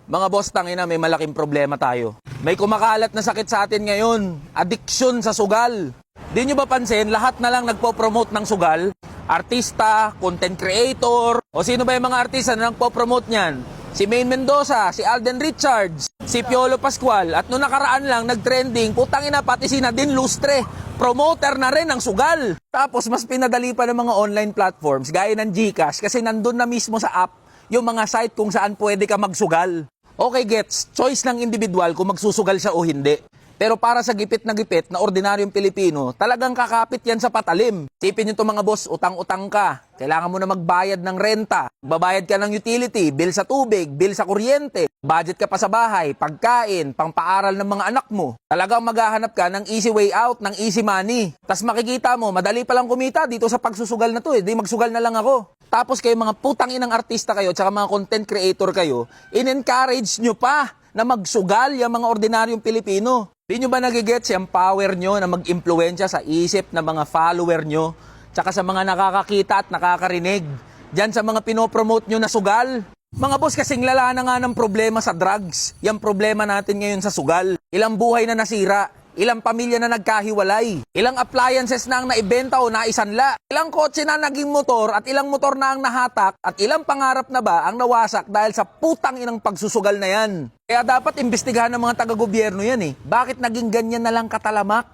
Mga boss, tangina, may malaking problema tayo. May kumakalat na sakit sa atin ngayon. Addiction sa sugal. Di nyo ba pansin, lahat na lang nagpo-promote ng sugal? Artista, content creator, o sino ba yung mga artista na nagpo-promote niyan? Si Maine Mendoza, si Alden Richards, si Piolo Pascual, at noong nakaraan lang nag-trending, putangina pati si Nadine Lustre. Promoter na rin ng sugal. Tapos mas pinadali pa ng mga online platforms gaya ng GCash kasi nandun na mismo sa app yung mga site kung saan pwede ka magsugal. Okay, gets, choice ng individual kung magsusugal siya o hindi. Pero para sa gipit na ordinaryong Pilipino, talagang kakapit yan sa patalim. Sipin nyo itong mga boss, utang-utang ka. Kailangan mo na magbayad ng renta. Babayad ka ng utility, bill sa tubig, bill sa kuryente. Budget ka pa sa bahay, pagkain, pangpaaral ng mga anak mo. Talagang maghahanap ka ng easy way out, ng easy money. Tas makikita mo, madali palang kumita dito sa pagsusugal na to eh. Di magsugal na lang ako. Tapos kayo mga putang inang artista kayo, tsaka mga content creator kayo, in-encourage nyo pa na magsugal yung mga ordinaryong Pilipino. Di nyo ba nagigets yung power nyo na mag-impluensya sa isip ng mga follower nyo, tsaka sa mga nakakakita at nakakarinig, dyan sa mga pinopromote nyo na sugal? Mga boss, kasing lala na nga ng problema sa drugs. Yung problema natin ngayon sa sugal. Ilang buhay na nasira. Ilang pamilya na nagkahiwalay. Ilang appliances na ang naibenta o naisanla. Ilang kotse na naging motor at ilang motor na ang nahatak at ilang pangarap na ba ang nawasak dahil sa putang inang pagsusugal na yan. Kaya dapat imbestigahan ng mga taga-gobyerno yan eh. Bakit naging ganyan na lang katalamak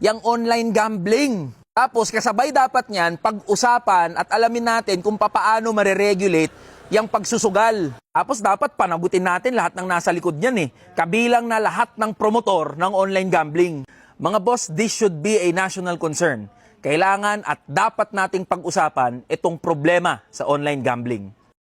yung online gambling? Tapos kasabay dapat niyan pag-usapan at alamin natin kung papaano mareregulate yung pagsusugal. Tapos dapat panagutin natin lahat ng nasa likod niyan eh. Kabilang na lahat ng promotor ng online gambling. Mga boss, this should be a national concern. Kailangan at dapat nating pag-usapan itong problema sa online gambling.